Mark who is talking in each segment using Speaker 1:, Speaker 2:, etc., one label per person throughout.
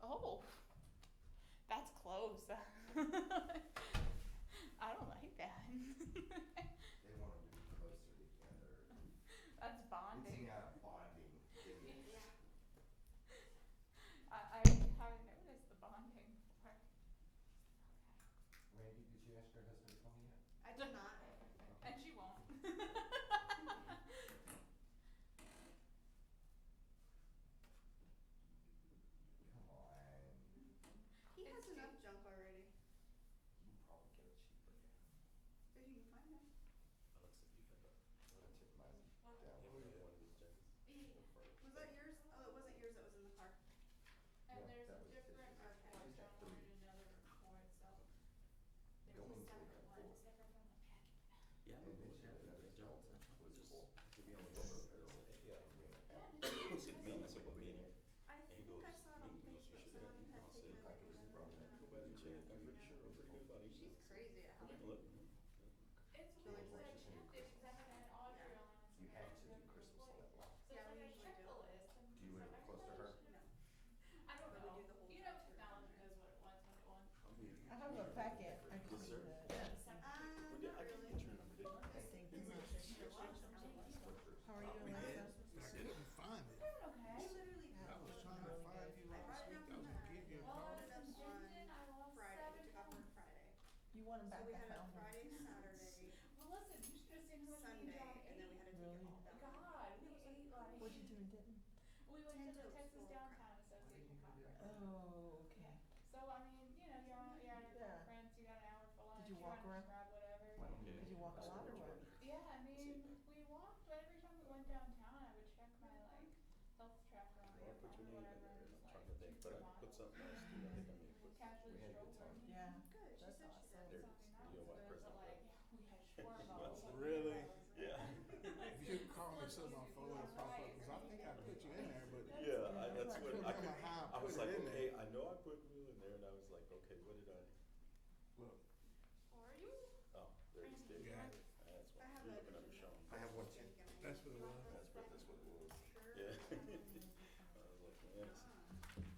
Speaker 1: Oh, that's close. I don't like that.
Speaker 2: They wanna be closer together.
Speaker 1: That's
Speaker 2: It's
Speaker 1: bonding.
Speaker 2: bonding.
Speaker 1: Yeah. I haven't noticed the bonding part.
Speaker 2: Randy, did you ask your husband to call me yet?
Speaker 3: I did not.
Speaker 1: And she won't.
Speaker 2: Come on.
Speaker 3: He
Speaker 1: It's
Speaker 3: has
Speaker 1: cute.
Speaker 3: enough junk already.
Speaker 2: You can probably get it cheaper now.
Speaker 3: If you can find it.
Speaker 4: Alexa, you can
Speaker 2: I took mine
Speaker 1: What?
Speaker 2: down.
Speaker 4: give me one of these jackets.
Speaker 3: Was that yours? Oh, it wasn't yours that was in the car.
Speaker 1: And
Speaker 2: No,
Speaker 1: there's
Speaker 2: that
Speaker 1: a
Speaker 2: was
Speaker 1: different
Speaker 2: Fisher's.
Speaker 1: report,
Speaker 2: She's
Speaker 1: so
Speaker 2: got
Speaker 1: I
Speaker 2: three.
Speaker 1: ordered another report, so there's a
Speaker 2: Billings
Speaker 1: separate
Speaker 2: only
Speaker 1: one,
Speaker 2: got 4.
Speaker 1: separate from the packet.
Speaker 4: Yeah,
Speaker 2: And
Speaker 4: I'm
Speaker 2: then
Speaker 4: going
Speaker 2: she
Speaker 4: to
Speaker 2: had
Speaker 4: have
Speaker 2: another
Speaker 4: the
Speaker 2: job
Speaker 4: Jones.
Speaker 2: that was
Speaker 4: Just
Speaker 2: cool.
Speaker 4: to be on the
Speaker 2: Silver
Speaker 4: phone.
Speaker 2: barrel.
Speaker 4: Yeah.
Speaker 1: Yeah,
Speaker 4: It's a meeting, so what meeting?
Speaker 3: I
Speaker 4: And he
Speaker 3: think
Speaker 4: goes,
Speaker 3: I saw it on
Speaker 4: he goes, you
Speaker 3: Facebook.
Speaker 4: should have,
Speaker 3: Someone had
Speaker 4: I'll say,
Speaker 3: taken
Speaker 2: I could
Speaker 3: pictures
Speaker 2: see
Speaker 3: of
Speaker 2: from
Speaker 3: it.
Speaker 2: that.
Speaker 4: go back and check, I'm pretty sure, I'm pretty good about eating.
Speaker 3: She's crazy at
Speaker 4: Go back and
Speaker 3: how.
Speaker 4: look.
Speaker 1: It's
Speaker 2: So
Speaker 1: weird,
Speaker 2: like
Speaker 1: cause I
Speaker 2: what you
Speaker 1: checked it, cause I had Audrey on.
Speaker 2: You have to do Christmas on that lot.
Speaker 1: So it's
Speaker 3: Yeah,
Speaker 1: like
Speaker 3: we
Speaker 1: I
Speaker 3: usually
Speaker 1: checked
Speaker 3: do.
Speaker 1: the list and
Speaker 2: Do you
Speaker 1: so
Speaker 2: live close to her?
Speaker 3: No.
Speaker 1: I don't
Speaker 3: But
Speaker 1: know.
Speaker 3: we do the whole
Speaker 1: You know,
Speaker 3: tour.
Speaker 1: technology knows what it wants when it wants.
Speaker 5: I have a packet. I can
Speaker 4: Yes,
Speaker 5: see
Speaker 4: sir.
Speaker 5: that.
Speaker 4: Well, yeah,
Speaker 3: Not
Speaker 4: I can
Speaker 3: really.
Speaker 4: get your number, didn't I?
Speaker 5: Thank you much.
Speaker 1: You're welcome.
Speaker 5: How are you
Speaker 6: We
Speaker 5: doing,
Speaker 6: did.
Speaker 5: Lisa?
Speaker 6: I couldn't find it.
Speaker 1: Doing
Speaker 3: We
Speaker 1: okay.
Speaker 3: literally.
Speaker 5: Yeah.
Speaker 6: I was trying to find you
Speaker 3: I brought
Speaker 6: last
Speaker 3: it
Speaker 6: week.
Speaker 3: down
Speaker 6: I
Speaker 3: from
Speaker 6: was gonna give you a
Speaker 1: Well,
Speaker 6: call.
Speaker 1: I was in
Speaker 3: on
Speaker 1: Denton, I lost
Speaker 3: Friday.
Speaker 1: 7
Speaker 3: We took off work
Speaker 1: pounds.
Speaker 3: Friday.
Speaker 5: You want them
Speaker 3: So
Speaker 5: back?
Speaker 3: we
Speaker 5: I
Speaker 3: had it
Speaker 5: found them.
Speaker 3: Friday, Saturday,
Speaker 1: Well, listen, you should have seen how much we
Speaker 3: Sunday,
Speaker 1: dropped
Speaker 3: and then we had to take
Speaker 5: Really?
Speaker 3: it all down.
Speaker 1: God, we ate like.
Speaker 5: What'd you do in Denton?
Speaker 1: We went to the
Speaker 3: Potatoes
Speaker 1: Texas
Speaker 3: full of
Speaker 1: Downtown
Speaker 3: crap.
Speaker 1: Association conference.
Speaker 5: Oh, okay.
Speaker 1: So I mean, you know, you're at a
Speaker 5: Yeah.
Speaker 1: conference, you got an hour for lunch,
Speaker 5: you
Speaker 1: you
Speaker 5: walk
Speaker 1: wanna just
Speaker 5: around?
Speaker 1: grab whatever.
Speaker 4: Yeah.
Speaker 5: Did you walk a lot or what?
Speaker 1: Yeah, I mean, we walked, but every time we went downtown, I would check my like health tracker on my
Speaker 4: I'll put
Speaker 1: phone
Speaker 4: your
Speaker 1: or
Speaker 4: name in
Speaker 1: whatever,
Speaker 4: there,
Speaker 1: and
Speaker 4: and
Speaker 1: just
Speaker 4: I'm
Speaker 1: like
Speaker 4: trying to think, but I put something else too, I think I may put.
Speaker 1: casually
Speaker 2: We had a good
Speaker 1: stroll.
Speaker 2: time.
Speaker 5: Yeah.
Speaker 3: Good, she
Speaker 5: That's
Speaker 3: said she
Speaker 5: awesome.
Speaker 3: did.
Speaker 4: There.
Speaker 1: So, I mean, that
Speaker 4: Your
Speaker 1: was
Speaker 4: wife
Speaker 1: good, but
Speaker 4: present
Speaker 1: like,
Speaker 4: that.
Speaker 1: yeah, we had shawarma.
Speaker 4: What's
Speaker 1: all
Speaker 6: Really?
Speaker 1: over.
Speaker 4: Yeah.
Speaker 6: If you call me so my phone will pop up, cause I think I put you in there, but
Speaker 4: Yeah, that's
Speaker 6: I
Speaker 4: what,
Speaker 6: couldn't
Speaker 4: I
Speaker 6: remember
Speaker 4: could,
Speaker 6: how
Speaker 4: I
Speaker 6: I
Speaker 4: was
Speaker 6: put
Speaker 4: like,
Speaker 6: it in
Speaker 4: okay,
Speaker 6: there.
Speaker 4: I know I put you in there, and I was like, okay, what did I,
Speaker 6: Look,
Speaker 1: Are you?
Speaker 4: oh, there it is, there you
Speaker 6: got
Speaker 4: go.
Speaker 6: it.
Speaker 4: That's
Speaker 3: I
Speaker 4: why,
Speaker 3: have
Speaker 4: you're
Speaker 3: a.
Speaker 4: looking under Sean.
Speaker 2: I have one too.
Speaker 6: That's what it was.
Speaker 4: That's what it was.
Speaker 3: Sure.
Speaker 4: Yeah. I was like, man,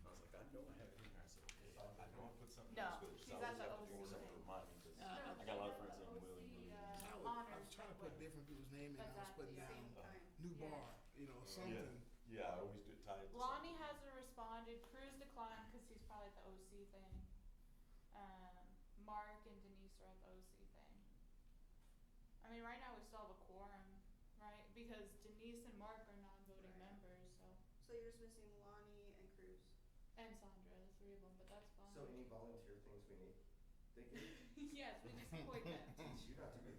Speaker 4: I was like, I know I have it in there, I said, okay, I know I put something
Speaker 1: No,
Speaker 4: else with it,
Speaker 1: she's
Speaker 4: so I
Speaker 1: at
Speaker 4: always
Speaker 1: the
Speaker 4: have to do
Speaker 1: OC
Speaker 4: something to
Speaker 1: thing.
Speaker 4: remind me, cause
Speaker 6: I
Speaker 4: I got a lot of friends named Willie, Willie.
Speaker 6: I was trying to put different people's name in, I was putting down new
Speaker 1: Yeah.
Speaker 6: bar, you know, something.
Speaker 4: Yeah, I always do it tied to
Speaker 1: Lonnie
Speaker 4: something.
Speaker 1: hasn't responded. Cruz declined because he's probably at the OC thing. Mark and Denise are at the OC thing. I mean, right now we still have a quorum, right? Because Denise and Mark are non-voting
Speaker 3: Right.
Speaker 1: members, so
Speaker 3: So you're just missing Lonnie and Cruz.
Speaker 1: and Sandra, the 3 of them, but that's fine.
Speaker 2: So any volunteer things we need? They can
Speaker 1: Yes, we just appoint them.
Speaker 2: teach you not to be.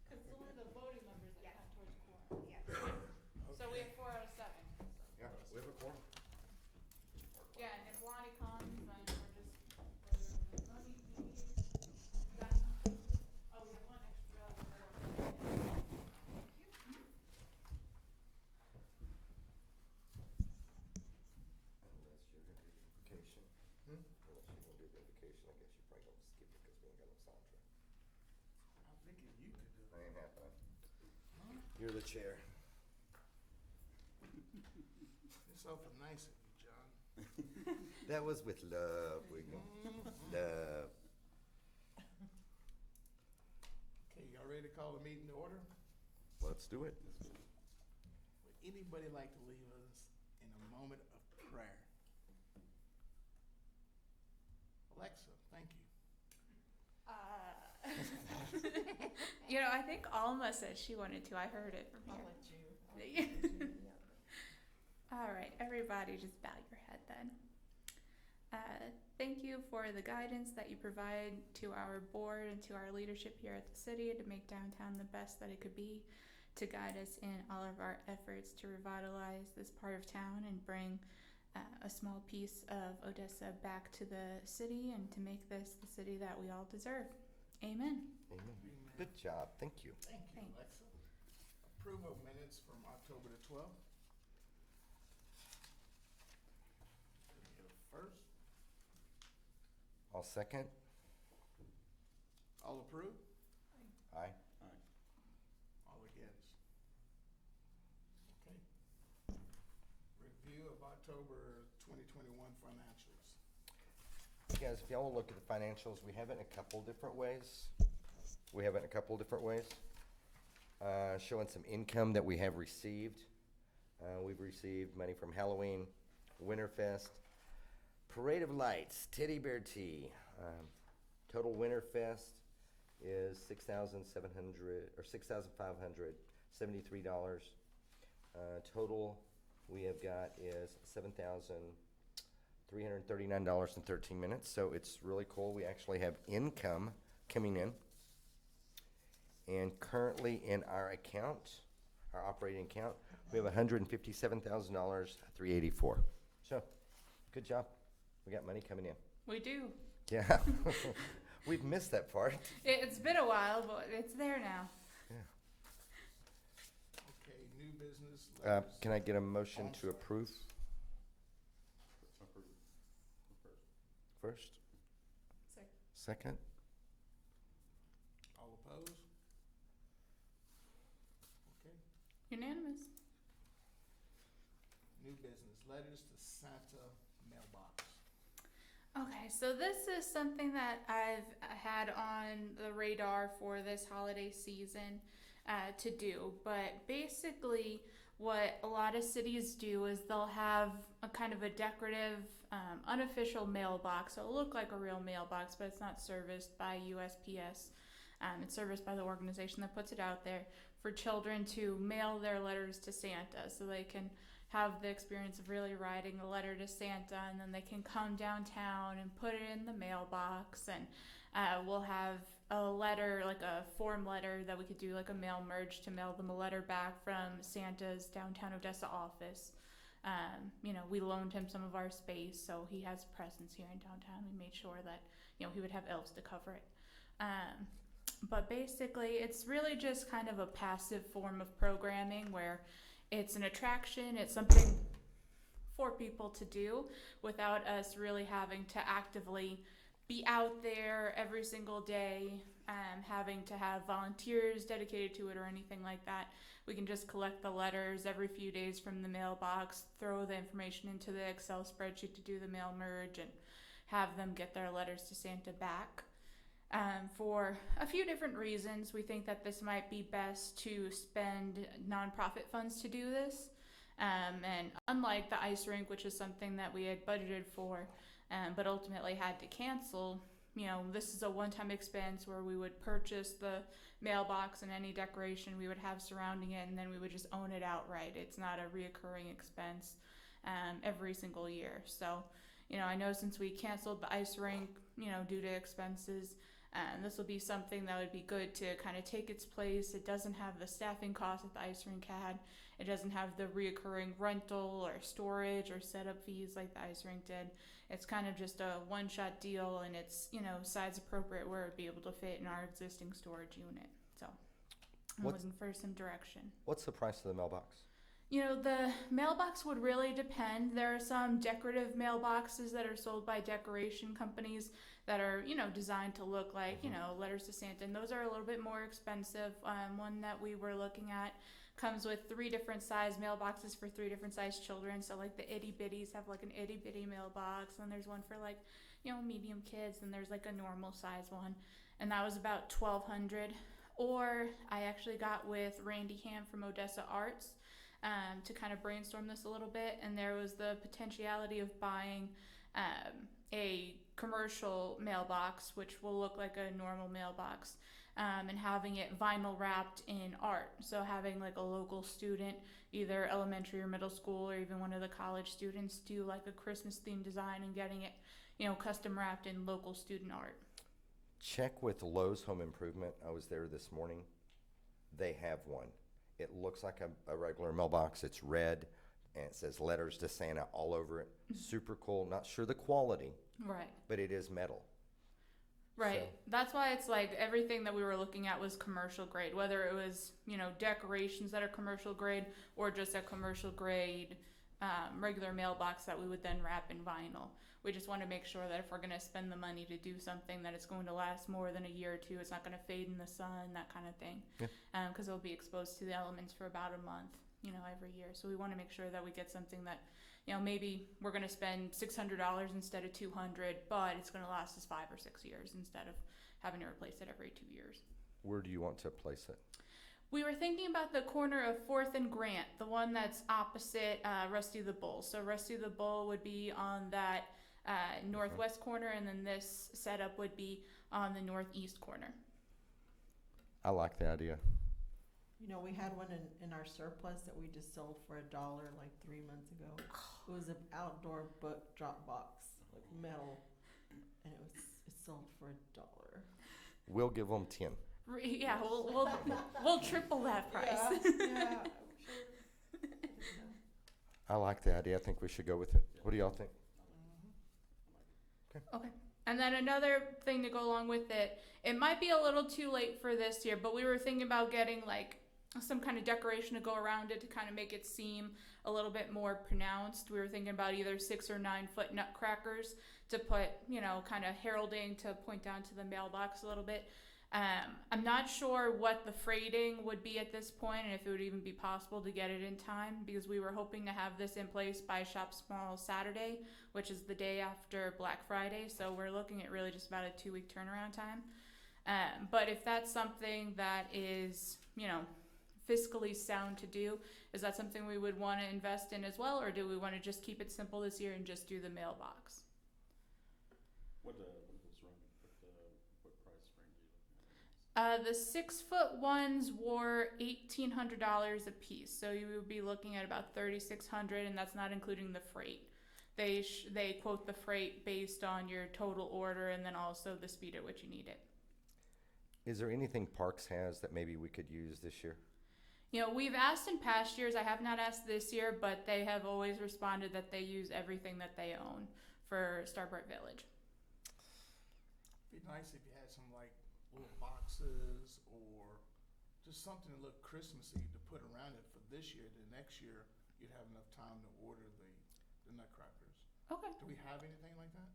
Speaker 1: Cause it's only the voting members that
Speaker 3: Yeah.
Speaker 1: count towards quorum.
Speaker 3: Yeah.
Speaker 1: So we have 4 out of 7. So.
Speaker 2: Yeah, we have a quorum.
Speaker 1: Yeah, and if Lonnie comes, then we're just. Lonnie, that, oh, we have 1 extra.
Speaker 2: Unless you're gonna do vacation. Unless you're gonna do vacation, I guess you're probably gonna skip it because we ain't got no Sandra.
Speaker 6: I'm thinking you could do
Speaker 2: That
Speaker 6: it.
Speaker 2: ain't happening.
Speaker 6: Huh?
Speaker 2: You're the chair.
Speaker 6: It's awful nice of you, John.
Speaker 2: That was with love, William. Love.
Speaker 6: Okay, y'all ready to call the meeting to order?
Speaker 2: Let's do it.
Speaker 6: Would anybody like to leave us in a moment of prayer? Alexa, thank you.
Speaker 1: You know, I think Alma said she wanted to. I heard it from
Speaker 5: I'll
Speaker 1: here.
Speaker 5: let you. Yeah.
Speaker 1: All right, everybody, just bow your head then. Thank you for the guidance that you provide to our board and to our leadership here at the city to make downtown the best that it could be, to guide us in all of our efforts to revitalize this part of town and bring a small piece of Odessa back to the city and to make this the city that we all deserve. Amen.
Speaker 2: Amen. Good job, thank you.
Speaker 6: Thank you,
Speaker 1: Thanks.
Speaker 6: Alexa. Approval of minutes from October the 12th. Can we get a first?
Speaker 2: I'll second.
Speaker 6: All approve?
Speaker 2: Aye.
Speaker 4: Alright.
Speaker 6: All against? Okay. Review of October 2021 financials.
Speaker 2: Guys, if y'all will look at the financials, we have it in a couple different ways. Showing some income that we have received. We've received money from Halloween, Winterfest, Parade of Lights, Teddy Bear Tea. Total Winterfest is $6,573. Total we have got is $7,339.13. So it's really cool. We actually have income coming in. And currently in our account, our operating account, we have $157,384. So, good job. We got money coming in.
Speaker 1: We do.
Speaker 2: Yeah. We've missed that part.
Speaker 1: It's been a while, but it's there now.
Speaker 6: Okay, new business. letters.
Speaker 2: Can I get a motion to approve first? Second?
Speaker 6: All opposed? Okay,
Speaker 1: Unanimous.
Speaker 6: new business, letters to Santa mailbox.
Speaker 1: Okay, so this is something that I've had on the radar for this holiday season to do. But basically, what a lot of cities do is they'll have a kind of a decorative, unofficial mailbox. So it'll look like a real mailbox, but it's not serviced by USPS. It's serviced by the organization that puts it out there for children to mail their letters to Santa, so they can have the experience of really writing a letter to Santa, and then they can come downtown and put it in the mailbox. And we'll have a letter, like a form letter that we could do like a mail merge to mail them a letter back from Santa's downtown Odessa office. We loaned him some of our space, so he has a presence here in downtown. We made sure that, he would have elves to cover it. But basically, it's really just kind of a passive form of programming where it's an attraction, it's something for people to do without us really having to actively be out there every single day, having to have volunteers dedicated to it or anything like that. We can just collect the letters every few days from the mailbox, throw the information into the Excel spreadsheet to do the mail merge, and have them get their letters to Santa back. For a few different reasons, we think that this might be best to spend nonprofit funds to do this. And unlike the ice rink, which is something that we had budgeted for, but ultimately had to cancel, this is a one-time expense where we would purchase the mailbox and any decoration we would have surrounding it, and then we would just own it outright. It's not a reoccurring expense every single year. So, I know since we canceled the ice rink, due to expenses, this will be something that would be good to kind of take its place. It doesn't have the staffing costs that the ice rink had. It doesn't have the reoccurring rental or storage or setup fees like the ice rink did. It's kind of just a one-shot deal, and it's, size appropriate where it would be able to fit in our existing storage unit. So I'm looking for some direction.
Speaker 2: What's the price of the mailbox?
Speaker 1: The mailbox would really depend. There are some decorative mailboxes that are sold by decoration companies that are, designed to look like, letters to Santa. And those are a little bit more expensive. One that we were looking at comes with 3 different size mailboxes for 3 different size children. So like the itty bitties have like an itty bitty mailbox. And there's one for like, medium kids. And there's like a normal size one. And that was about $1,200. Or I actually got with Randy Ham from Odessa Arts. To kind of brainstorm this a little bit, and there was the potentiality of buying a commercial mailbox, which will look like a normal mailbox, and having it vinyl wrapped in art. So having like a local student, either elementary or middle school, or even one of the college students, do like a Christmas themed design and getting it, custom wrapped in local student art.
Speaker 2: Check with Lowe's Home Improvement. I was there this morning. They have one. It looks like a regular mailbox. It's red, and it says letters to Santa all over it. Super cool. Not sure the quality.
Speaker 1: Right.
Speaker 2: But it is metal.
Speaker 1: Right.
Speaker 2: So.
Speaker 1: That's why it's like everything that we were looking at was commercial grade, whether it was, decorations that are commercial grade or just a commercial grade regular mailbox that we would then wrap in vinyl. We just want to make sure that if we're going to spend the money to do something, that it's going to last more than a year or two. It's not going to fade in the sun, that kind of thing. Because it'll be exposed to the elements for about a month. every year. So we want to make sure that we get something that, maybe we're going to spend $600 instead of $200, but it's going to last us 5 or 6 years instead of having to replace it every 2 years.
Speaker 2: Where do you want to place it?
Speaker 1: We were thinking about the corner of 4th and Grant, the one that's opposite Rusty the Bull. So Rusty the Bull would be on that northwest corner, and then this setup would be on the northeast corner.
Speaker 2: I like the idea.
Speaker 5: You know, we had one in our surplus that we just sold for $1 like 3 months ago. It was an outdoor book drop box, like metal, and it sold for $1.
Speaker 2: We'll give them 10.
Speaker 1: Yeah, we'll triple that price.
Speaker 5: Yeah.
Speaker 2: I like the idea. I think we should go with it. What do y'all think?
Speaker 1: Okay. And then another thing to go along with it, it might be a little too late for this year, but we were thinking about getting like some kind of decoration to go around it to kind of make it seem a little bit more pronounced. We were thinking about either 6 or 9 foot nutcrackers to put, kind of heralding to point down to the mailbox a little bit. I'm not sure what the freighting would be at this point and if it would even be possible to get it in time, because we were hoping to have this in place by Shop Small Saturday, which is the day after Black Friday. So we're looking at really just about a 2-week turnaround time. But if that's something that is, fiscally sound to do, is that something we would want to invest in as well, or do we want to just keep it simple this year and just do the mailbox?
Speaker 4: What does run? What price range are you looking at?
Speaker 1: The 6-foot ones were $1,800 a piece, so you would be looking at about $3,600, and that's not including the freight. They quote the freight based on your total order and then also the speed at which you need it.
Speaker 2: Is there anything Parks has that maybe we could use this year?
Speaker 1: We've asked in past years. I have not asked this year, but they have always responded that they use everything that they own for Starbright Village.
Speaker 6: It'd be nice if you had some like little boxes or just something to look Christmassy to put around it for this year. The next year, you'd have enough time to order the nutcrackers.
Speaker 1: Okay.
Speaker 6: Do we have anything like that?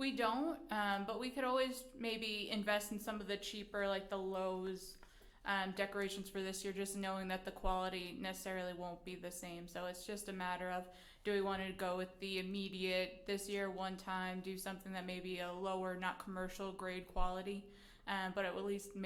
Speaker 1: We don't, but we could always maybe invest in some of the cheaper, like the Lowe's decorations for this year, just knowing that the quality necessarily won't be the same. So it's just a matter of, do we want to go with the immediate this year one time, do something that may be a lower, not commercial grade quality, but it will at least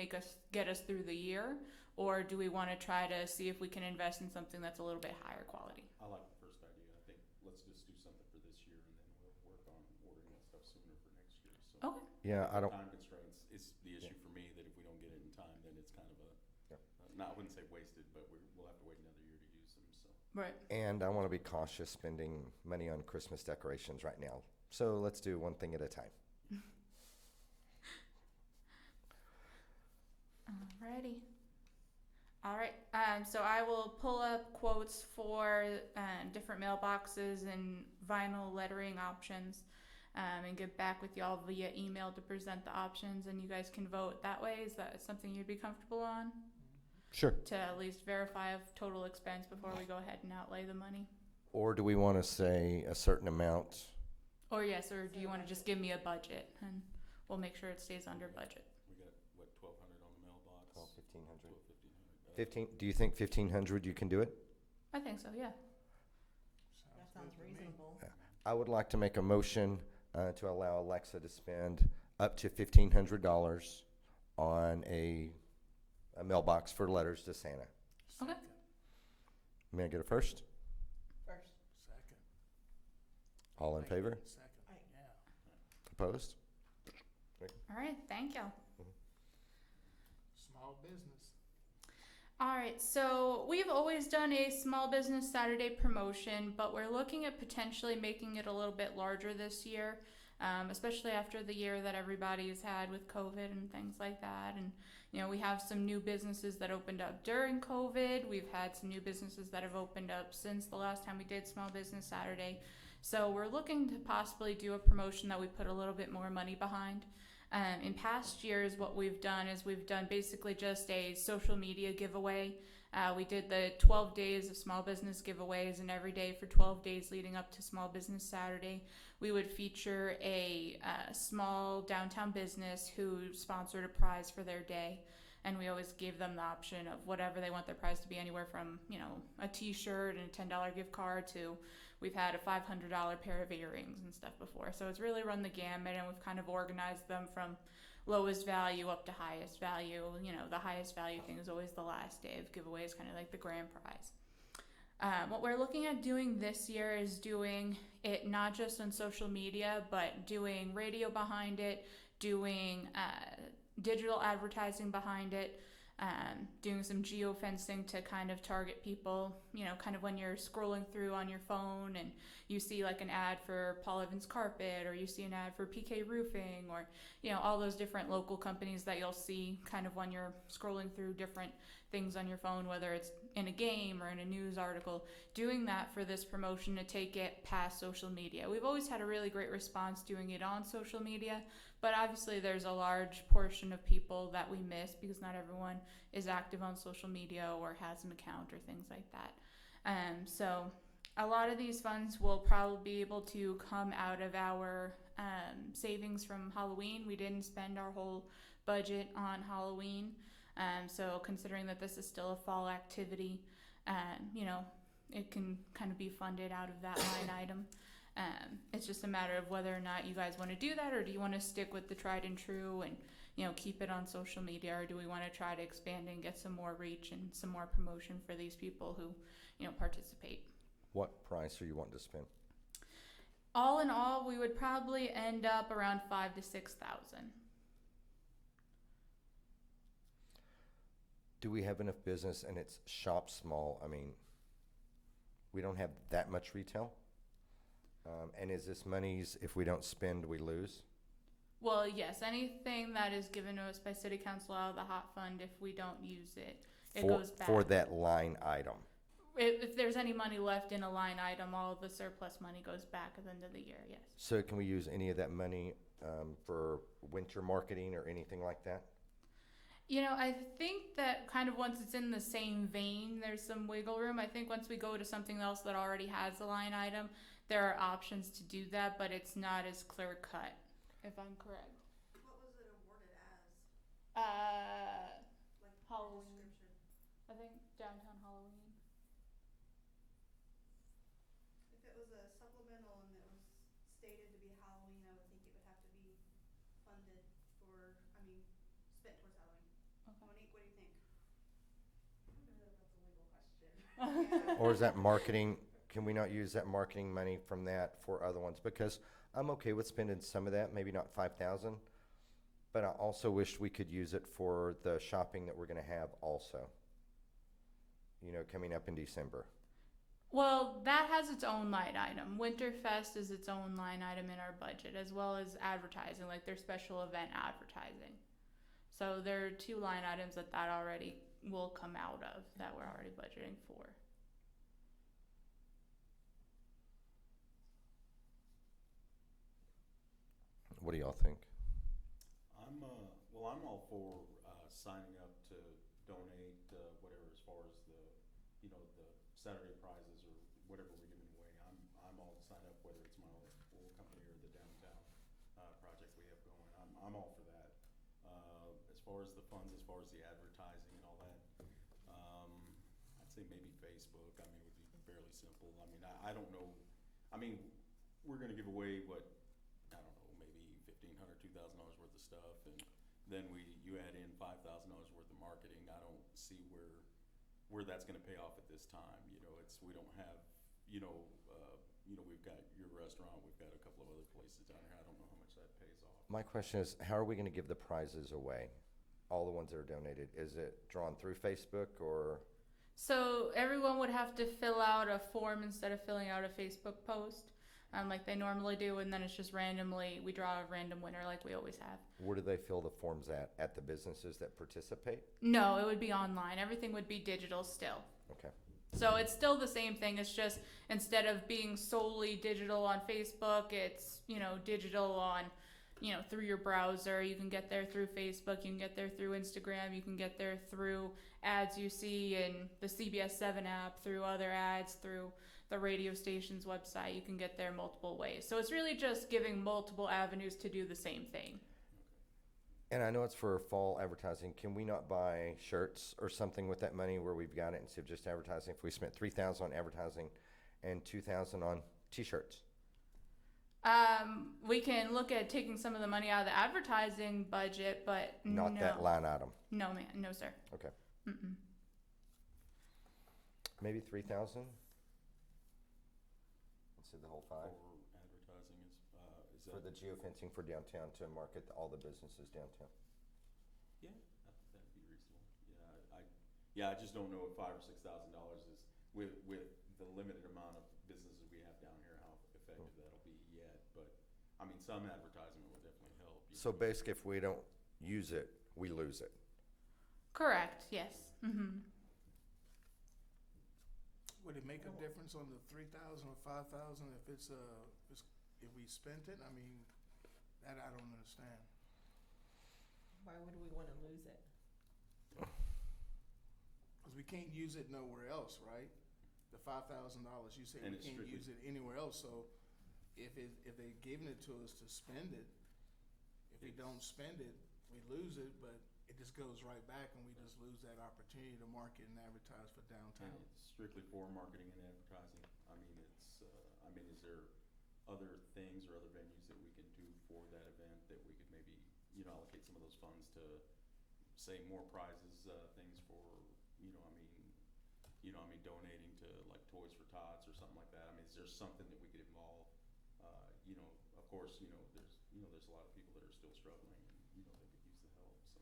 Speaker 1: get us through the year, or do we want to try to see if we can invest in something that's a little bit higher quality?
Speaker 4: I like the first idea. I think let's just do something for this year, and then we'll work on ordering that stuff sooner for next year. So
Speaker 1: Okay.
Speaker 2: Yeah, I don't.
Speaker 4: time constraints is the issue for me, that if we don't get it in time, then it's kind of I wouldn't say wasted, but we'll have to wait another year to use them. So
Speaker 1: Right.
Speaker 2: And I want to be cautious spending money on Christmas decorations right now. So let's do one thing at a time.
Speaker 1: Alrighty. Alright, so I will pull up quotes for different mailboxes and vinyl lettering options, and get back with y'all via email to present the options, and you guys can vote that way. Is that something you'd be comfortable on?
Speaker 2: Sure.
Speaker 1: To at least verify of total expense before we go ahead and outlay the money?
Speaker 2: Or do we want to say a certain amount?
Speaker 1: Or yes, or do you want to just give me a budget and we'll make sure it stays under budget?
Speaker 4: we got what, 1,200 on the mailbox.
Speaker 2: 1,500.
Speaker 4: 1,500.
Speaker 2: 15. Do you think 1,500 you can do it?
Speaker 1: I think so, yeah.
Speaker 5: That sounds
Speaker 6: good to me.
Speaker 5: reasonable.
Speaker 2: I would like to make a motion to allow Alexa to spend up to $1,500 on a mailbox for letters to Santa.
Speaker 1: Okay.
Speaker 6: Second.
Speaker 2: May I get a first?
Speaker 5: First.
Speaker 6: Second.
Speaker 2: All in favor?
Speaker 6: Second.
Speaker 5: Aye.
Speaker 6: Yeah.
Speaker 2: Opposed?
Speaker 1: Alright, thank y'all.
Speaker 6: Small business.
Speaker 1: Alright, so we've always done a small business Saturday promotion, but we're looking at potentially making it a little bit larger this year, especially after the year that everybody's had with COVID and things like that. And, we have some new businesses that opened up during COVID. We've had some new businesses that have opened up since the last time we did Small Business Saturday. So we're looking to possibly do a promotion that we put a little bit more money behind. In past years, what we've done is we've done basically just a social media giveaway. We did the 12 days of small business giveaways, and every day for 12 days leading up to Small Business Saturday, we would feature a small downtown business who sponsored a prize for their day. And we always gave them the option of whatever they want their prize to be, anywhere from, you know, a t-shirt and a $10 gift card to we've had a $500 pair of earrings and stuff before. So it's really run the gamut, and we've kind of organized them from lowest value up to highest value. You know, the highest value thing is always the last day of giveaway, is kind of like the grand prize. What we're looking at doing this year is doing it not just on social media, but doing radio behind it, doing digital advertising behind it, doing some geofencing to kind of target people, you know, kind of when you're scrolling through on your phone and you see like an ad for Paul Evans Carpet, or you see an ad for PK Roofing, or, you know, all those different local companies that you'll see kind of when you're scrolling through different things on your phone, whether it's in a game or in a news article, doing that for this promotion to take it past social media. We've always had a really great response doing it on social media, but obviously there's a large portion of people that we miss because not everyone is active on social media or has an account or things like that. So a lot of these funds will probably be able to come out of our savings from Halloween. We didn't spend our whole budget on Halloween. So considering that this is still a fall activity, you know, it can kind of be funded out of that line item. It's just a matter of whether or not you guys want to do that, or do you want to stick with the tried and true and, you know, keep it on social media, or do we want to try to expand and get some more reach and some more promotion for these people who, you know, participate.
Speaker 2: What price are you wanting to spend?
Speaker 1: All in all, we would probably end up around 5,000 to 6,000.
Speaker 2: Do we have enough business and it's shop small? I mean, we don't have that much retail. And is this monies, if we don't spend, we lose?
Speaker 1: Well, yes, anything that is given to us by City Council out of the hot fund, if we don't use it, it goes back.
Speaker 2: For that line item?
Speaker 1: If there's any money left in a line item, all of the surplus money goes back at the end of the year, yes.
Speaker 2: So can we use any of that money for winter marketing or anything like that?
Speaker 1: You know, I think that kind of once it's in the same vein, there's some wiggle room. I think once we go to something else that already has a line item, there are options to do that, but it's not as clear cut, if I'm correct.
Speaker 3: What was it awarded as? Like
Speaker 1: Halloween.
Speaker 3: description?
Speaker 1: I think downtown Halloween.
Speaker 3: If it was a supplemental and it was stated to be Halloween, I would think it would have to be funded for, spent towards Halloween.
Speaker 1: Okay.
Speaker 3: Monique, what do you think?
Speaker 5: That's a legal question.
Speaker 3: Yeah.
Speaker 2: Or is that marketing? Can we not use that marketing money from that for other ones? Because I'm okay with spending some of that, maybe not 5,000, but I also wish we could use it for the shopping that we're going to have also, you know, coming up in December.
Speaker 1: Well, that has its own line item. Winterfest is its own line item in our budget, as well as advertising, like their special event advertising. So there are two line items that already will come out of that we're already budgeting for.
Speaker 2: What do y'all think?
Speaker 4: I'm all for signing up to donate whatever, as far as the, you know, the Saturday prizes or whatever we're giving away. I'm all to sign up, whether it's my oil company or the downtown project we have going. I'm all for that. As far as the funds, as far as the advertising and all that, I'd say maybe Facebook. I mean, it would be fairly simple. I mean, I don't know. I mean, we're going to give away what, I don't know, maybe $1,500, $2,000 worth of stuff, and then you add in $5,000 worth of marketing. I don't see where that's going to pay off at this time. You know, we don't have, you know, we've got your restaurant, we've got a couple of other places down here. I don't know how much that pays off.
Speaker 2: My question is, how are we going to give the prizes away? All the ones that are donated, is it drawn through Facebook or?
Speaker 1: So everyone would have to fill out a form instead of filling out a Facebook post, like they normally do, and then it's just randomly, we draw a random winner like we always have.
Speaker 2: Where do they fill the forms at? At the businesses that participate?
Speaker 1: No, it would be online. Everything would be digital still.
Speaker 2: Okay.
Speaker 1: So it's still the same thing. It's just instead of being solely digital on Facebook, it's, you know, digital on, you know, through your browser. You can get there through Facebook. You can get there through Instagram. You can get there through ads you see in the CBS 7 app, through other ads, through the radio station's website. You can get there multiple ways. So it's really just giving multiple avenues to do the same thing.
Speaker 2: And I know it's for fall advertising. Can we not buy shirts or something with that money where we've got it instead of just advertising? If we spent $3,000 on advertising and $2,000 on T-shirts.
Speaker 1: We can look at taking some of the money out of the advertising budget, but
Speaker 2: Not
Speaker 1: no.
Speaker 2: that line item.
Speaker 1: No, man. No, sir.
Speaker 2: Okay.
Speaker 1: Mm-mm.
Speaker 2: Maybe 3,000. Let's see the whole five.
Speaker 4: For advertising is
Speaker 2: For the
Speaker 4: that,
Speaker 2: geofencing for downtown to market all the businesses downtown.
Speaker 4: yeah, that'd be reasonable. Yeah, I just don't know if $5,000 or $6,000 is with the limited amount of businesses we have down here, how effective that'll be yet. But I mean, some advertisement will definitely help.
Speaker 2: So basically, if we don't use it, we lose it.
Speaker 1: Correct. Yes. Mm-hmm.
Speaker 6: Would it make a difference on the 3,000 or 5,000 if we spent it? I mean, that I don't understand.
Speaker 5: Why would we wanna lose it?
Speaker 6: Cause we can't use it nowhere else, right? The $5,000, you say
Speaker 4: And
Speaker 6: we
Speaker 4: it's
Speaker 6: can't
Speaker 4: strictly-
Speaker 6: use it anywhere else, so if they giving it to us to spend it, if we don't spend it, we lose it, but it just goes right back and we just lose that opportunity to market and advertise for
Speaker 4: And
Speaker 6: downtown.
Speaker 4: it's strictly for marketing and advertising. I mean, is there other things or other venues that we can do for that event that we could maybe, allocate some of those funds to, say, more prizes, things for, donating to like Toys for Tots or something like that? I mean, is there something that we could involve? Of course, there's a lot of people that are still struggling and, they could use the help. So,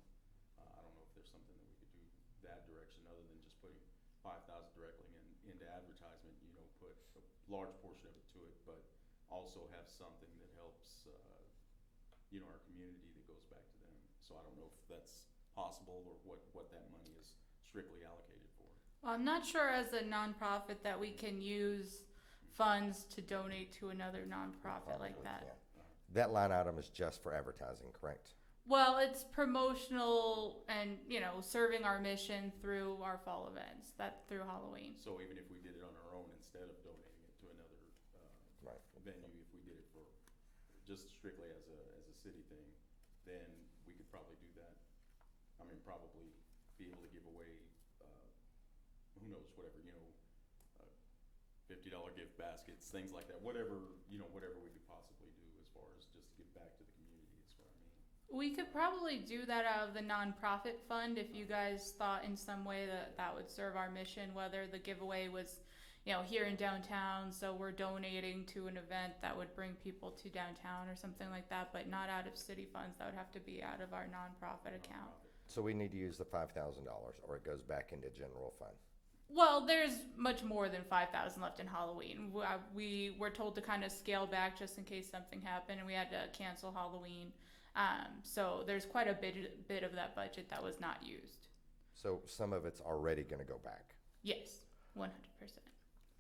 Speaker 4: I don't know if there's something that we could do that direction other than just putting 5,000 directly into advertisement, put a large portion of it to it, but also have something that helps, our community that goes back to them. So I don't know if that's possible or what that money is strictly allocated for.
Speaker 1: Well, I'm not sure as a nonprofit that we can use funds to donate to another nonprofit like
Speaker 2: Probably
Speaker 1: that.
Speaker 2: can't. That line item is just for advertising, correct?
Speaker 1: Well, it's promotional and, serving our mission through our fall events, through Halloween.
Speaker 4: So even if we did it on our own instead of donating it to another
Speaker 2: Right.
Speaker 4: venue, if we did it for just strictly as a city thing, then we could probably do that. I mean, probably be able to give away, who knows, whatever, $50 gift baskets, things like that. Whatever we could possibly do as far as just to give back to the community is what I mean.
Speaker 1: We could probably do that out of the nonprofit fund if you guys thought in some way that would serve our mission, whether the giveaway was, here in downtown, so we're donating to an event that would bring people to downtown or something like that, but not out of city funds. That would have to be out of our nonprofit account.
Speaker 2: So we need to use the $5,000 or it goes back into general fund.
Speaker 1: Well, there's much more than 5,000 left in Halloween. We were told to kind of scale back just in case something happened, and we had to cancel Halloween. So there's quite a bit of that budget that was not used.
Speaker 2: So some of it's already going to go back.
Speaker 1: Yes, 100%.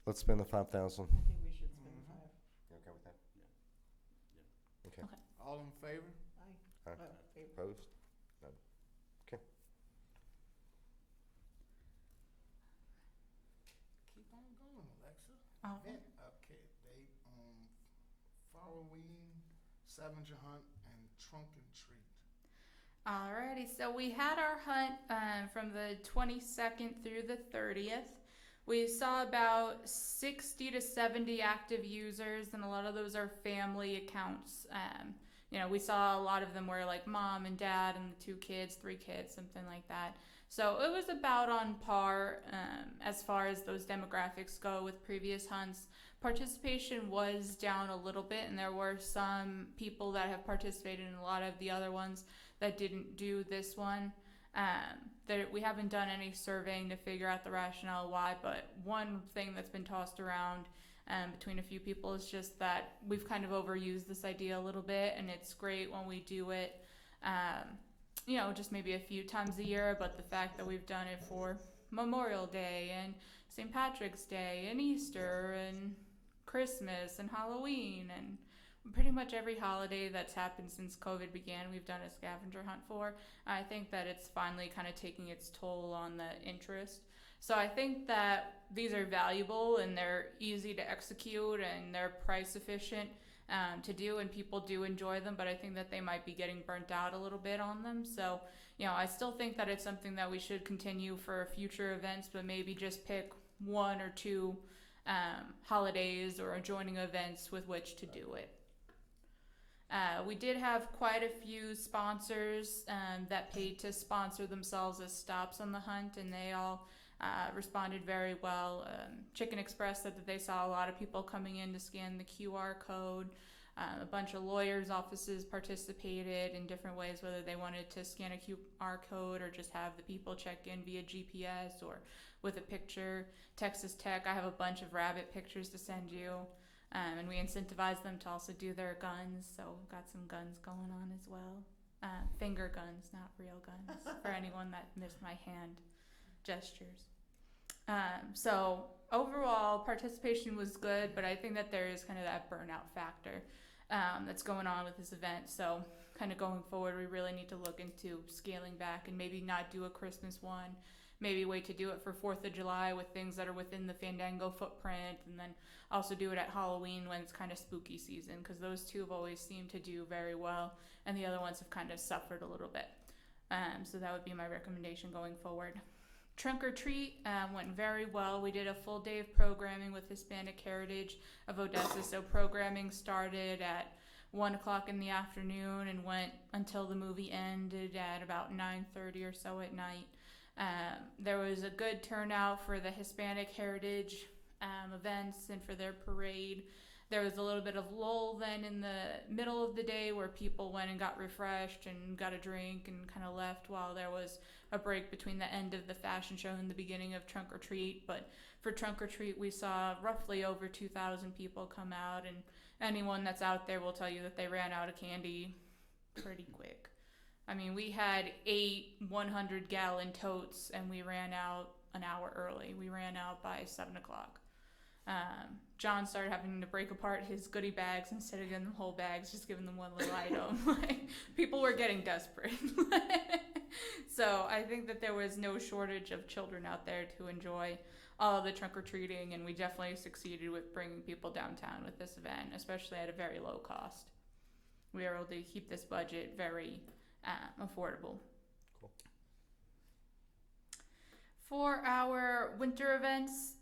Speaker 2: Let's spend the 5,000.
Speaker 5: I think we should spend
Speaker 6: Mhm.
Speaker 5: 5.
Speaker 2: You okay with that?
Speaker 4: Yeah.
Speaker 2: Okay.
Speaker 1: Okay.
Speaker 6: All in favor?
Speaker 5: Aye.
Speaker 2: Aye.
Speaker 5: Favor.
Speaker 2: Opposed? None. Okay.
Speaker 6: Keep on going, Alexa.
Speaker 1: Okay.
Speaker 6: Event update date on Halloween, scavenger hunt, and trunk and treat.
Speaker 1: Alrighty, so we had our hunt from the 22nd through the 30th. We saw about 60 to 70 active users, and a lot of those are family accounts. We saw a lot of them were like mom and dad and the 2 kids, 3 kids, something like that. So it was about on par as far as those demographics go with previous hunts. Participation was down a little bit, and there were some people that have participated in a lot of the other ones that didn't do this one. We haven't done any surveying to figure out the rationale why, but one thing that's been tossed around between a few people is just that we've kind of overused this idea a little bit, and it's great when we do it, just maybe a few times a year, but the fact that we've done it for Memorial Day and St. Patrick's Day and Easter and Christmas and Halloween and pretty much every holiday that's happened since COVID began, we've done a scavenger hunt for. I think that it's finally kind of taking its toll on the interest. So I think that these are valuable and they're easy to execute and they're price efficient. to do, and people do enjoy them, but I think that they might be getting burnt out a little bit on them. So, I still think that it's something that we should continue for future events, but maybe just pick one or two holidays or adjoining events with which to do it. We did have quite a few sponsors that paid to sponsor themselves as stops on the hunt, and they all responded very well. Chicken Express said that they saw a lot of people coming in to scan the QR code. A bunch of lawyers' offices participated in different ways, whether they wanted to scan a QR code or just have the people check in via GPS or with a picture. Texas Tech, I have a bunch of rabbit pictures to send you. And we incentivized them to also do their guns, so we've got some guns going on as well. Finger guns, not real guns, for anyone that missed my hand gestures. So overall, participation was good, but I think that there is kind of that burnout factor that's going on with this event. So kind of going forward, we really need to look into scaling back and maybe not do a Christmas one. Maybe wait to do it for 4th of July with things that are within the Fandango footprint, and then also do it at Halloween when it's kind of spooky season, because those two have always seemed to do very well, and the other ones have kind of suffered a little bit. So that would be my recommendation going forward. Trunk or Treat went very well. We did a full day of programming with Hispanic Heritage of Odessa. So programming started at 1 o'clock in the afternoon and went until the movie ended at about 9:30 or so at night. There was a good turnout for the Hispanic Heritage events and for their parade. There was a little bit of lull then in the middle of the day where people went and got refreshed and got a drink and kind of left while there was a break between the end of the fashion show and the beginning of Trunk or Treat. But for Trunk or Treat, we saw roughly over 2,000 people come out, and anyone that's out there will tell you that they ran out of candy pretty quick. I mean, we had 8 100-gallon totes, and we ran out an hour early. We ran out by 7 o'clock. John started having to break apart his goodie bags instead of giving them whole bags, just giving them one little item. Like, people were getting desperate. So I think that there was no shortage of children out there to enjoy all of the trunk-or-treating, and we definitely succeeded with bringing people downtown with this event, especially at a very low cost. We were able to keep this budget very affordable.
Speaker 2: Cool.
Speaker 1: For our winter events,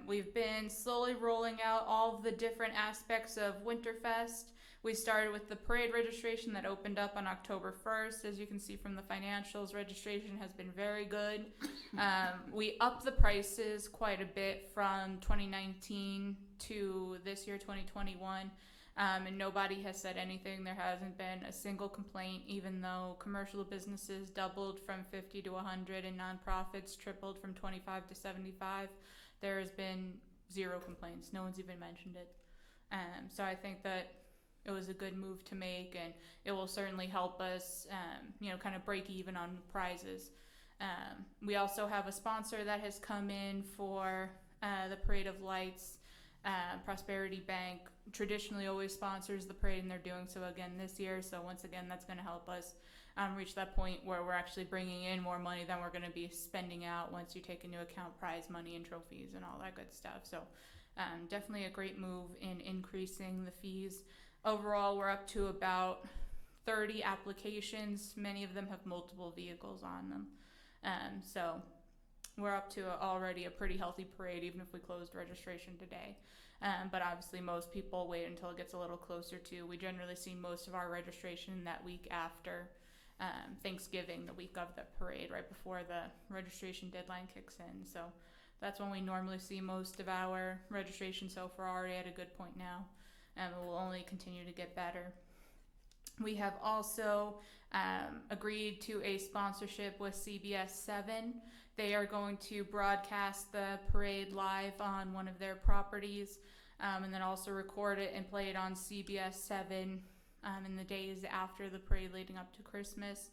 Speaker 1: we've been slowly rolling out all of the different aspects of Winterfest. We started with the parade registration that opened up on October 1st. As you can see from the financials, registration has been very good. We upped the prices quite a bit from 2019 to this year, 2021. And nobody has said anything. There hasn't been a single complaint, even though commercial businesses doubled from 50 to 100 and nonprofits tripled from 25 to 75. There has been 0 complaints. No one's even mentioned it. So I think that it was a good move to make, and it will certainly help us, kind of break even on prizes. We also have a sponsor that has come in for the Parade of Lights. Prosperity Bank traditionally always sponsors the parade, and they're doing so again this year. So once again, that's going to help us reach that point where we're actually bringing in more money than we're going to be spending out once you take into account prize money and trophies and all that good stuff. So definitely a great move in increasing the fees. Overall, we're up to about 30 applications. Many of them have multiple vehicles on them. So we're up to already a pretty healthy parade, even if we closed registration today. But obviously most people wait until it gets a little closer to. We generally see most of our registration that week after Thanksgiving, the week of the parade, right before the registration deadline kicks in. So that's when we normally see most of our registration. So we're already at a good point now, and it will only continue to get better. We have also agreed to a sponsorship with CBS 7. They are going to broadcast the parade live on one of their properties, and then also record it and play it on CBS 7 in the days after the parade leading up to Christmas.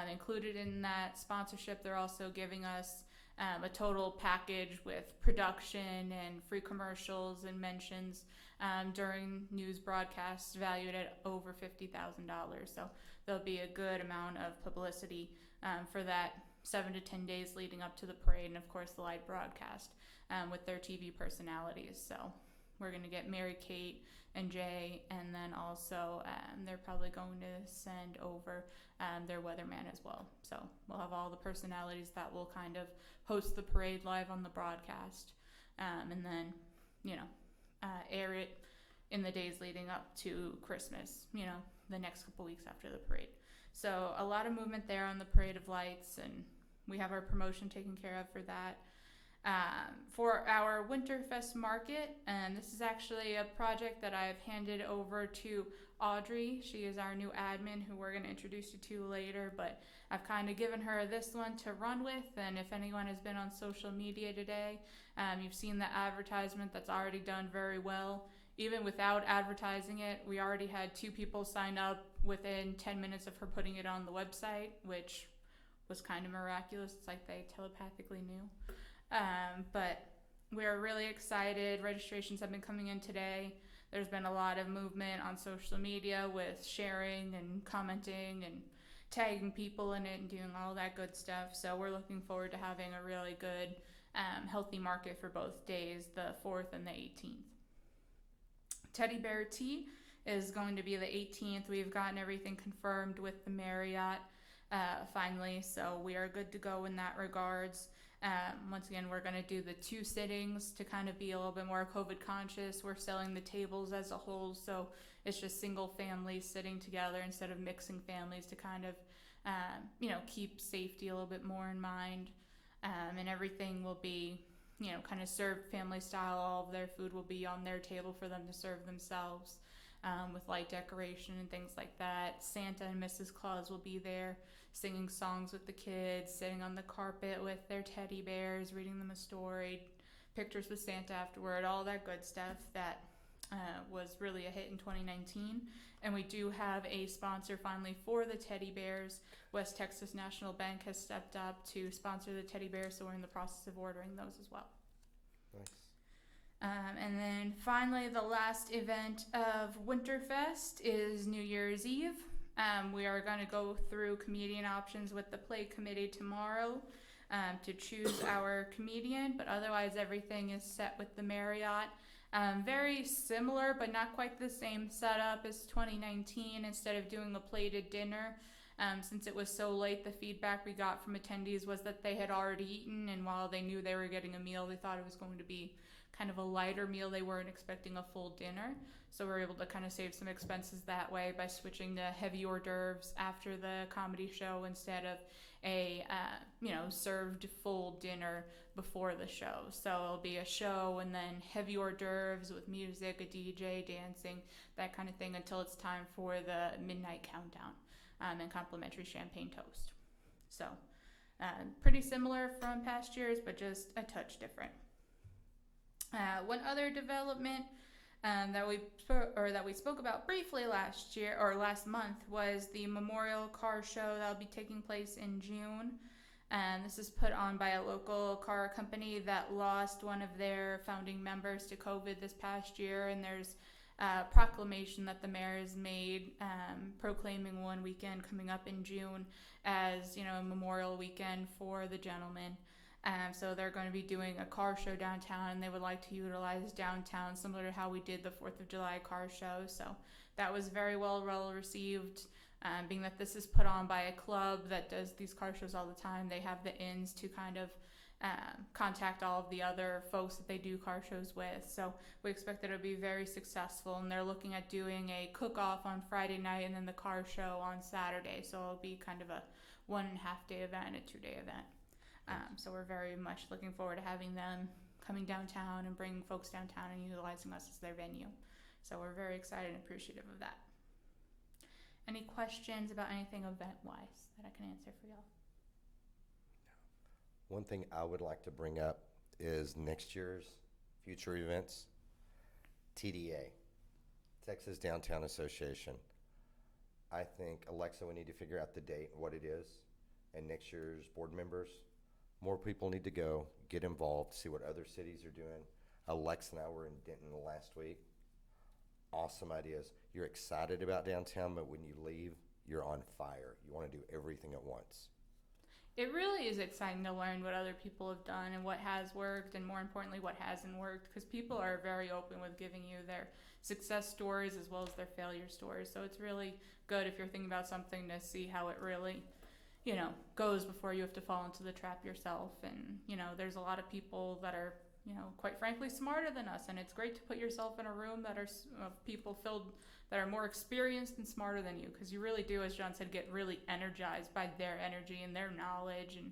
Speaker 1: Included in that sponsorship, they're also giving us a total package with production and free commercials and mentions during news broadcasts valued at over $50,000. So there'll be a good amount of publicity for that 7 to 10 days leading up to the parade, and of course the live broadcast with their TV personalities. So we're going to get Mary Kate and Jay, and then also they're probably going to send over their weatherman as well. So we'll have all the personalities that will kind of host the parade live on the broadcast, and then, air it in the days leading up to Christmas, the next couple weeks after the parade. So a lot of movement there on the Parade of Lights, and we have our promotion taken care of for that. For our Winterfest Market, and this is actually a project that I've handed over to Audrey. She is our new admin, who we're going to introduce you to later, but I've kind of given her this one to run with, and if anyone has been on social media today, you've seen the advertisement that's already done very well. Even without advertising it, we already had 2 people sign up within 10 minutes of her putting it on the website, which was kind of miraculous. It's like they telepathically knew. But we're really excited. Registrations have been coming in today. There's been a lot of movement on social media with sharing and commenting and tagging people in it and doing all that good stuff. So we're looking forward to having a really good, healthy market for both days, the 4th and the 18th. Teddy Bear Tea is going to be the 18th. We've gotten everything confirmed with the Marriott finally, so we are good to go in that regards. Once again, we're going to do the 2 sittings to kind of be a little bit more COVID conscious. We're selling the tables as a whole, so it's just single families sitting together instead of mixing families to kind of, keep safety a little bit more in mind. And everything will be, kind of served family style. All of their food will be on their table for them to serve themselves, with light decoration and things like that. Santa and Mrs. Claus will be there singing songs with the kids, sitting on the carpet with their teddy bears, reading them a story, pictures with Santa afterward, all that good stuff that was really a hit in 2019. And we do have a sponsor finally for the teddy bears. West Texas National Bank has stepped up to sponsor the teddy bears, so we're in the process of ordering those as well.
Speaker 2: Nice.
Speaker 1: And then finally, the last event of Winterfest is New Year's Eve. We are going to go through comedian options with the play committee tomorrow to choose our comedian, but otherwise everything is set with the Marriott. Very similar, but not quite the same setup as 2019. Instead of doing a plated dinner, since it was so late, the feedback we got from attendees was that they had already eaten, and while they knew they were getting a meal, they thought it was going to be kind of a lighter meal. They weren't expecting a full dinner, so we're able to kind of save some expenses that way by switching to heavy hors d'oeuvres after the comedy show instead of a served full dinner before the show. So it'll be a show and then heavy hors d'oeuvres with music, a DJ, dancing, that kind of thing, until it's time for the midnight countdown, and complimentary champagne toast. So pretty similar from past years, but just a touch different. One other development that we spoke about briefly last month was the Memorial Car Show that will be taking place in June. This is put on by a local car company that lost one of their founding members to COVID this past year, and there's a proclamation that the mayor has made proclaiming one weekend coming up in June as a memorial weekend for the gentleman. So they're going to be doing a car show downtown, and they would like to utilize downtown similar to how we did the 4th of July car show. So that was very well received, being that this is put on by a club that does these car shows all the time. They have the ins to kind of contact all of the other folks that they do car shows with. So we expect that it'll be very successful, and they're looking at doing a cook-off on Friday night and then the car show on Saturday. So it'll be kind of a 1.5 day event, a 2-day event. So we're very much looking forward to having them coming downtown and bringing folks downtown and utilizing us as their venue. So we're very excited and appreciative of that. Any questions about anything event-wise that I can answer for y'all?
Speaker 2: One thing I would like to bring up is next year's future events. TDA, Texas Downtown Association. I think, Alexa, we need to figure out the date, what it is, and next year's board members. More people need to go, get involved, see what other cities are doing. Alexa and I were in Denton last week. Awesome ideas. You're excited about downtown, but when you leave, you're on fire. You want to do everything at once.
Speaker 1: It really is exciting to learn what other people have done and what has worked, and more importantly, what hasn't worked, because people are very open with giving you their success stories as well as their failure stories. So it's really good if you're thinking about something to see how it really, goes before you have to fall into the trap yourself. And, there's a lot of people that are, quite frankly, smarter than us. And it's great to put yourself in a room that are of people filled that are more experienced and smarter than you, because you really do, as John said, get really energized by their energy and their knowledge and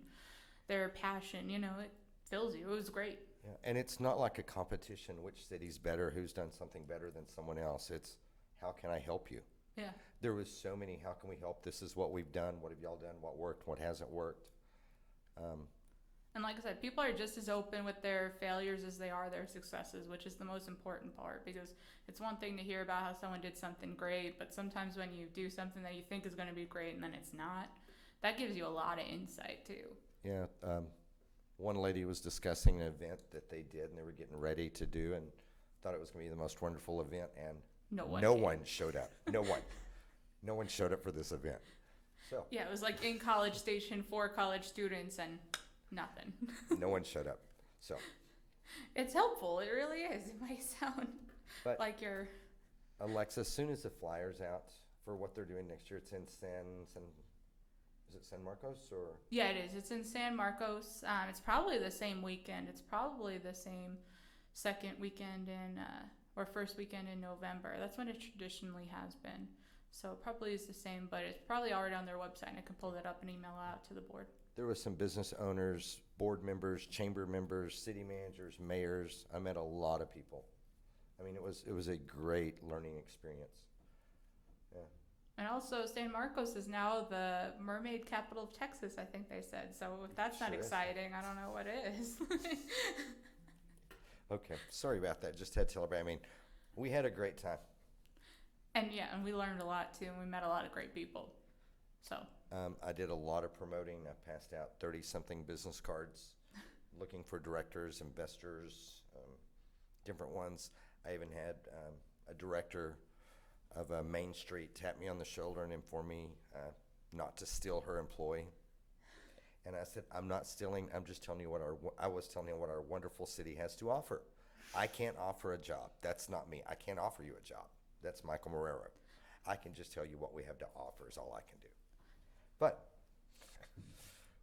Speaker 1: their passion. It fills you. It was great.
Speaker 2: Yeah, and it's not like a competition, which city's better, who's done something better than someone else. It's, how can I help you?
Speaker 1: Yeah.
Speaker 2: There was so many, how can we help? This is what we've done. What have y'all done? What worked? What hasn't worked?
Speaker 1: And like I said, people are just as open with their failures as they are their successes, which is the most important part, because it's one thing to hear about how someone did something great, but sometimes when you do something that you think is going to be great and then it's not, that gives you a lot of insight too.
Speaker 2: Yeah, one lady was discussing an event that they did and they were getting ready to do and thought it was going to be the most wonderful event, and
Speaker 1: No
Speaker 2: one showed up. No one showed up for this event. So
Speaker 1: Yeah, it was like in College Station for college students and nothing.
Speaker 2: no one showed up. So,
Speaker 1: It's helpful. It really is. It might sound
Speaker 2: but
Speaker 1: like you're.
Speaker 2: Alexa, as soon as the flyer's out for what they're doing next year, it's in is it San Marcos or?
Speaker 1: Yeah, it is. It's in San Marcos. It's probably the same weekend. It's probably the same second weekend or first weekend in November. That's when it traditionally has been. So it probably is the same, but it's probably already on their website, and I can pull that up and email out to the board.
Speaker 2: There was some business owners, board members, chamber members, city managers, mayors. I met a lot of people. I mean, it was a great learning experience. Yeah.
Speaker 1: And also, San Marcos is now the mermaid capital of Texas, I think they said. So if that's not
Speaker 2: Sure is.
Speaker 1: exciting, I don't know what is.
Speaker 2: Okay, sorry about that. Just had to tell everybody. I mean, we had a great time.
Speaker 1: And we learned a lot too, and we met a lot of great people. So
Speaker 2: I did a lot of promoting. I passed out 30-something business cards looking for directors, investors, different ones. I even had a director of Main Street tap me on the shoulder and inform me not to steal her employee. And I said, I'm not stealing. I'm just telling you what our wonderful city has to offer. I can't offer a job. That's not me. I can't offer you a job. That's Michael Marrero. I can just tell you what we have to offer is all I can do. But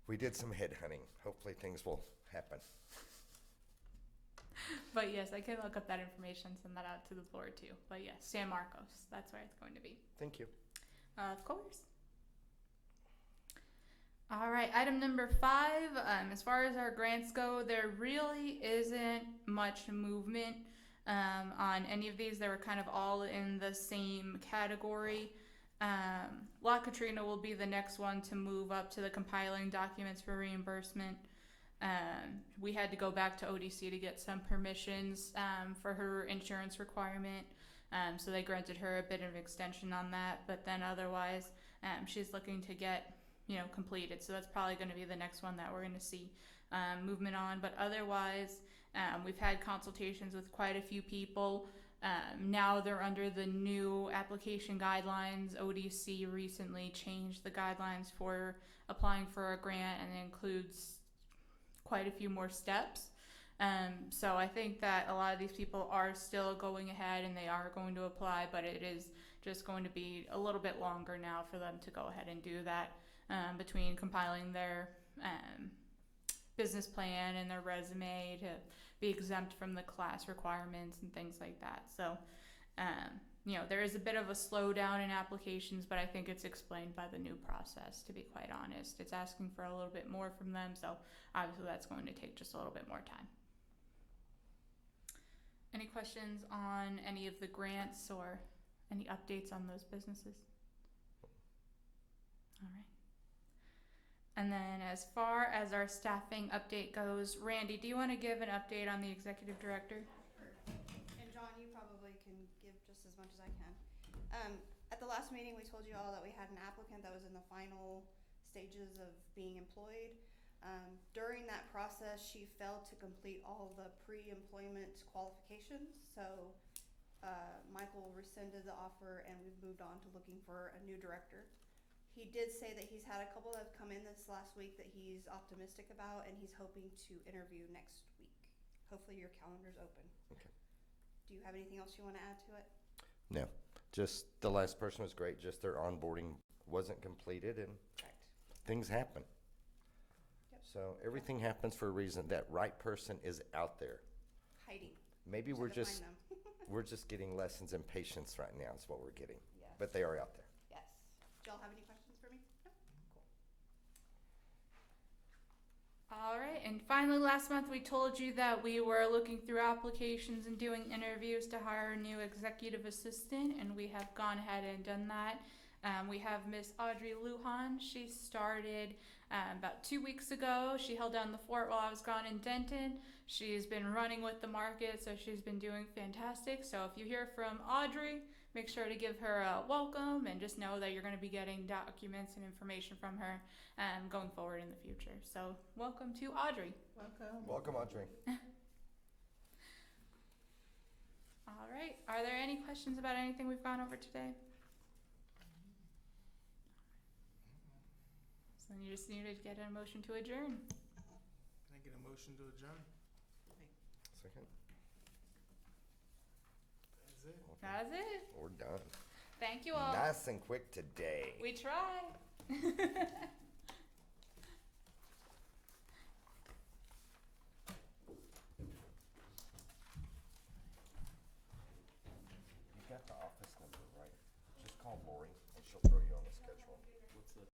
Speaker 2: we did some headhunting. Hopefully things will happen.
Speaker 1: But yes, I can look up that information, send that out to the board too. But yes, San Marcos, that's where it's going to be.
Speaker 2: Thank you.
Speaker 1: Of course. All right, item number 5. As far as our grants go, there really isn't much movement on any of these. They were kind of all in the same category. La Katrina will be the next one to move up to the compiling documents for reimbursement. We had to go back to ODC to get some permissions for her insurance requirement. So they granted her a bit of extension on that, but then otherwise she's looking to get completed. So that's probably going to be the next one that we're going to see movement on. But otherwise, we've had consultations with quite a few people. Now they're under the new application guidelines. ODC recently changed the guidelines for applying for a grant, and it includes quite a few more steps. So I think that a lot of these people are still going ahead and they are going to apply, but it is just going to be a little bit longer now for them to go ahead and do that, between compiling their business plan and their resume to be exempt from the class requirements and things like that. So, there is a bit of a slowdown in applications, but I think it's explained by the new process, to be quite honest. It's asking for a little bit more from them, so obviously that's going to take just a little bit more time. Any questions on any of the grants or any updates on those businesses? All right. And then as far as our staffing update goes, Randy, do you want to give an update on the executive director?
Speaker 3: And John, you probably can give just as much as I can. At the last meeting, we told you all that we had an applicant that was in the final stages of being employed. During that process, she failed to complete all the pre-employment qualifications. So Michael rescinded the offer, and we've moved on to looking for a new director. He did say that he's had a couple that have come in this last week that he's optimistic about, and he's hoping to interview next week. Hopefully your calendar's open.
Speaker 2: Okay.
Speaker 3: Do you have anything else you want to add to it?
Speaker 2: No, just the last person was great, just their onboarding wasn't completed and
Speaker 3: Correct.
Speaker 2: things happen.
Speaker 3: Yep.
Speaker 2: So everything happens for a reason. That right person is out there.
Speaker 3: Hiding.
Speaker 2: Maybe
Speaker 3: Just
Speaker 2: we're
Speaker 3: had to
Speaker 2: just
Speaker 3: find them.
Speaker 2: we're just getting lessons in patience right now is what we're getting.
Speaker 3: Yes.
Speaker 2: But they are out there.
Speaker 3: Yes. Do y'all have any questions for me? No? Cool.
Speaker 1: All right, and finally, last month we told you that we were looking through applications and doing interviews to hire a new executive assistant, and we have gone ahead and done that. We have Miss Audrey Lujan. She started about 2 weeks ago. She held down the fort while I was gone in Denton. She's been running with the market, so she's been doing fantastic. So if you hear from Audrey, make sure to give her a welcome and just know that you're going to be getting documents and information from her going forward in the future. So welcome to Audrey.
Speaker 5: Welcome.
Speaker 2: Welcome, Audrey.
Speaker 1: All right. Are there any questions about anything we've gone over today? So then you just need to get a motion to adjourn.
Speaker 6: Can I get a motion to adjourn?
Speaker 2: Second.
Speaker 6: That's it.
Speaker 1: That's it.
Speaker 2: We're done.
Speaker 1: Thank you all.
Speaker 2: Nice and quick today.
Speaker 1: We try.
Speaker 2: You got the office number, right? Just call Lori and she'll throw you on the schedule.